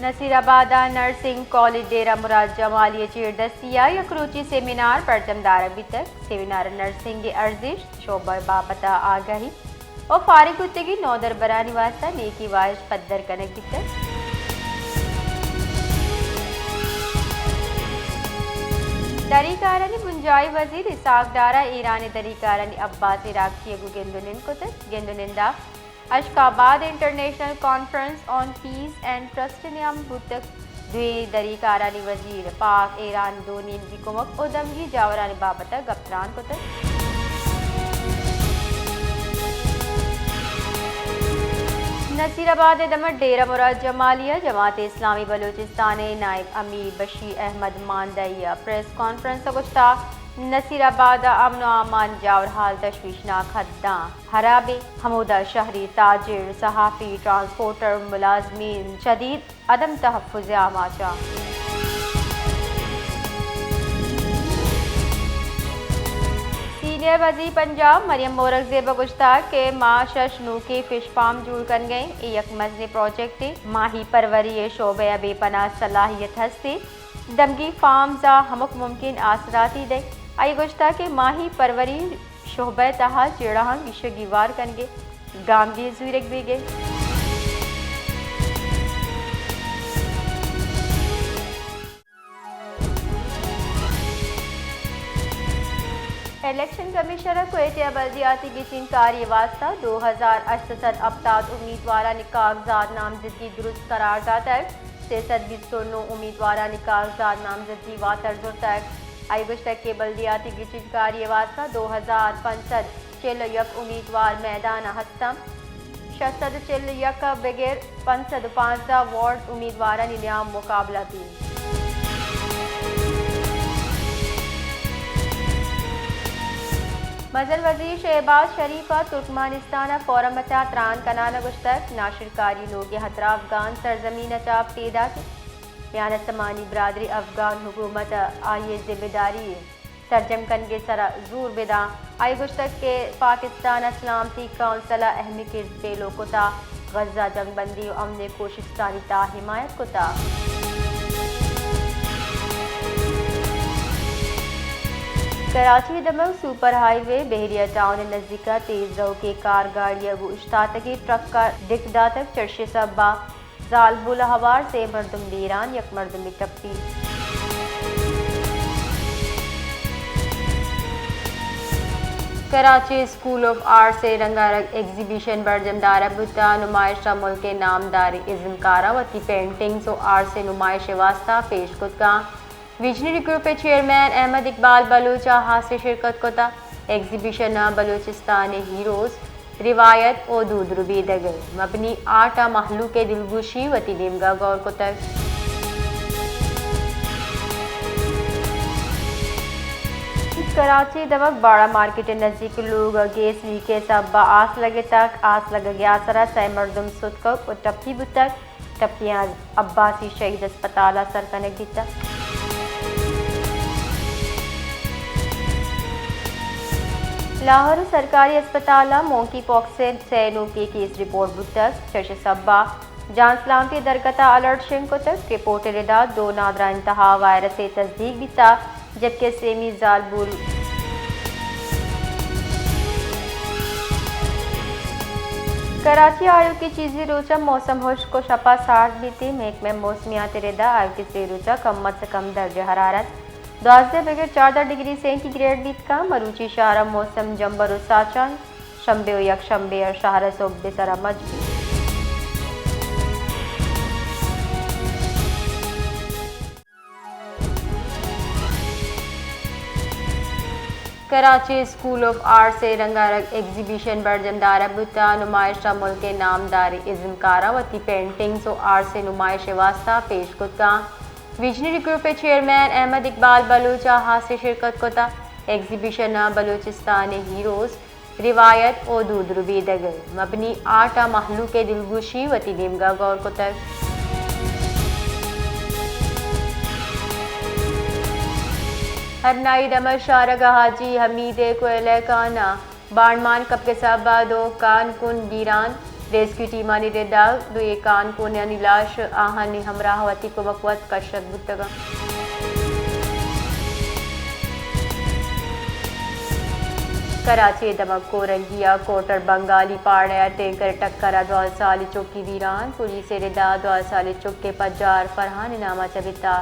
Nasirabad nursing college डेरा मुराद Jamalia चेड़ दस्तिया यकरूची seminar पर जमदार अभी तक सेमिनार नर्सिंग अर्जिश शोबा बापता आगाही और फारिग हुत्तेगी नौदर बरानी वास्ता नेकी वाइश पद्दर कनक बितर दरीकारानी बुंजाई वजीर इसाक डारा ईरानी दरीकारानी अब्बास इराकी गेंदुनिंदा Ashgabat international conference on peace and trust नियम बुतक द्वे दरीकारानी वजीर पाक ईरान दोनीन की कुमक उदमगी जावरानी बाबता गप्तरान कुतक नसीराबाद दमट डेरा मुराद जमालिया जमात इस्लामी बलूचिस्तान नायब अमीर बशीर अहमद मानदइया प्रेस कॉन्फ्रेंस गुश्ता नसीराबाद अमन अमान जावर हाल तशवीशनाक हद्दा हराबे हमूदा शहरी ताजिर सहाफ़ी ट्रांसपोर्टर मुलाजमीन शदीद अदम तहफ़्फ़ुज़ आमाचा सीनियर वज़ीर पंजाब मरियम मोरगज़ेब गुश्ताक के माँ शशनू के फिश फार्म जुड़ कर गए एक मजने प्रोजेक्ट माही परवरी शोबे बेपना सलाहियत हस्ते दमगी फार्म जा हमक मुमकिन आसराती दे आई गुश्ता के माही परवरी शोबे तहा चिड़ा विश्व गिवार कनगे गामगी जुरक भी गए इलेक्शन कमिश्नर को बल्दियाती गिचिन कार्य वास्ता 2088 अबताद उम्मीदवारा ने कागजात नामजदगी दुरुस्त करार दातर 329 उम्मीदवारा ने कागजात नामजदगी वातर जुर्तक आयुष तक के बल्दियाती गिचिन कार्य वास्ता 2065 चिल यक उम्मीदवार मैदान हस्तम 600 चिल यक बगैर 515 वार्ड उम्मीदवारा ने न्याम मुकाबला दी मजल वजीर शहबाज शरीफा तुर्कमानिस्तान फोरम त्रान कनाना गुश्तक नाशिरकारी लोग हतरा अफगान सरजमीन चाप पैदा की यान समानी बरदरी अफगान हुकूमत आइए जिम्मेदारी सरजम कनगे सरा जूर बिदा आई गुश्तक के पाकिस्तान सलामती कौंसल अहम किर्द पेलो कुता गजा जंगबंदी अमन कोशिश ता हिमायत कुता कराची दमक सुपर हाईवे बहरिया टाउन नजदीका तेज रव के कार गाड़िया गुश्तातगी ट्रक का डिकदा तक चर्शे सबा जालबुल हवार से मर्दम दीरान यक मर्दम टप्पी कराची स्कूल ऑफ आर्ट से रंगारंग एग्जीबिशन बरजमदारा बुता नुमाइश मुल्क के नामदारी इज़्म कारावती पेंटिंग्स और आर्ट से नुमाइश वास्ता पेश कुत का विजनरी ग्रुप के चेयरमैन अहमद इकबाल बलूचा हाथ से शिरकत कोता एग्जीबिशन बलूचिस्तान हीरोज रिवायत और दूदरुबी दगल मबनी आटा महलू के दिलगुशी वती निमगा गौर कोतक कराची दमक बाड़ा मार्केट नज़दीक लोग गैस लीके सब आस लगे तक आस लग गया सरा सै मरदम सुतक और टप्पी बुतक टप्पियाँ अब्बासी शहीद अस्पताल सर कनक दिता लाहौर सरकारी अस्पताल मोंकी पॉक्स से सैनू के केस रिपोर्ट बुतक चर्च सब्बा जान सलामती दरकता अलर्ट शिंको तक रिपोर्ट रिदा 2 नादरा इंतहा वायरस से तस्दीक बीता जबकि सेमी जालबुल कराची आयु की चीज़ी रोचा मौसम होश को शपा 60 बीती मेक में मौसमियात रिदा आयु की से रोचा कम से कम दर्ज हरारत 12 बगैर 14 डिग्री सेंटीग्रेड बीत का मरूची शाहरा मौसम जम्बर साचन शंबे यक शंबे और शाहरा सोबे सरा मजबूत कराची स्कूल ऑफ आर्ट से रंगारंग एग्जीबिशन बरजमदारा बुता नुमाइश मुल्क के नामदारी इज़्म कारावती पेंटिंग्स और आर्ट से नुमाइश वास्ता पेश कुत का विजनरी ग्रुप के चेयरमैन अहमद इकबाल बलूचा हाथ से शिरकत कोता एग्जीबिशन बलूचिस्तान हीरोज रिवायत और दूदरुबी दगल मबनी आटा महलू के दिलगुशी वती निमगा गौर कोतक हरनाई दमर शारगा हाजी हमीदे कोयले काना बाणमान कब के साबा दो कान कुन गिरान रेस्क्यू टीमानी रेदा दुए कान को निलाश आहानी हमराहवती को बकवत कशक बुतगा कराची दमक को रंगिया कोटर बंगाली पाड़ा टैंकर टक्कर 2 साल चौकी वीरान पुलिस रेदा 2 साल चौके पजार फरहान नामा चबिता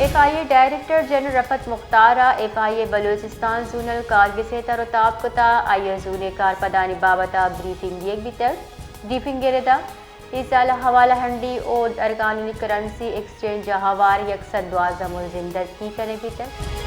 FIA director general Rafat Mukhtara FIA Balochistan zonal Kargil से तरताब कुता आइए जूने कार पदानी बाबता ब्रीफिंग एक ब्रीफिंग गेरेदा इस साल हवाला हंडी और अरकानी करेंसी एक्सचेंज हवार यकसद द्वाजम जिंदर की करें भीतर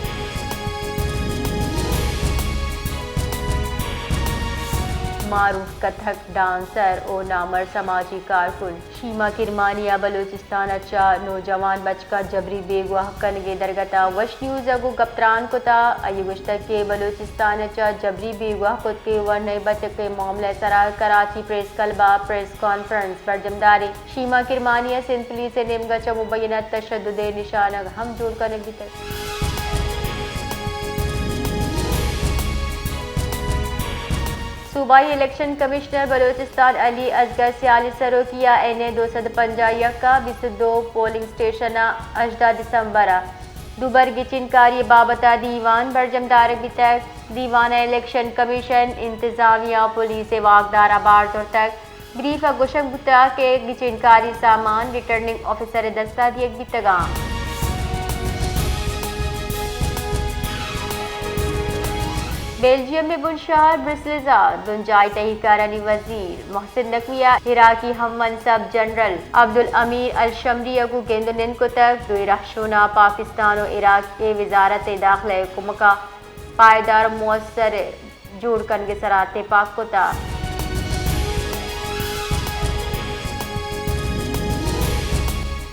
मारूफ कथक डांसर और नामर समाजी कारकुन शीमा किरमानिया बलूचिस्तान अच्छा नौजवान बचका जबरी बेगुआ कनगे दरगता वश न्यूज अगो गप्तरान कुता अयुगुश्ता के बलूचिस्तान अच्छा जबरी बेगुआ कुत के व नए बच के मामले सरा कराची प्रेस कलबा प्रेस कॉन्फ्रेंस पर जमदारी शीमा किरमानिया सिंध पुलिस से निमगचा मुबैना तशद्दुद निशान हम जोड़ करने की तक सूबाई election commissioner Balochistan Ali Asghar सियाली सरोकिया NA 250 का 22 पोलिंग स्टेशन 18 दिसंबर दुबर गिचिनकारी बाबता दीवान बरजमदार तक दीवान इलेक्शन कमीशन इंतजामिया पुलिस वाकदार आबार तक ब्रीफ गुशम गुता के गिचिनकारी सामान रिटर्निंग ऑफिसर दस्ता दिए बितगाम बेल्जियम में बुलशहर ब्रिसलिजा दुंजाई तहकारानी वजीर मोहसिन नकविया इराकी हम मनसब जनरल अब्दुल अमीर अल शमरी को गेंदनिन को तक दुई रहशुना पाकिस्तान और इराक के वजारत दाखिला कुमका पायदार मुअस्सर जोड़ कन के सराते पाक को था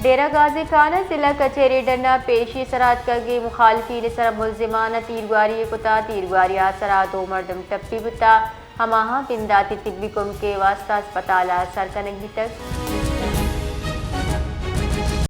डेरा गाजी खाना जिला कचहरी डन्ना पेशी सरात करके मुखालफी सर मुलजिमाना तीरगारी कुता तीरगारी सरा दो मर्दम टप्पी बुता हमाहा बिंदाती तिब्बी कुम के वास्ता अस्पताल सर कनक तक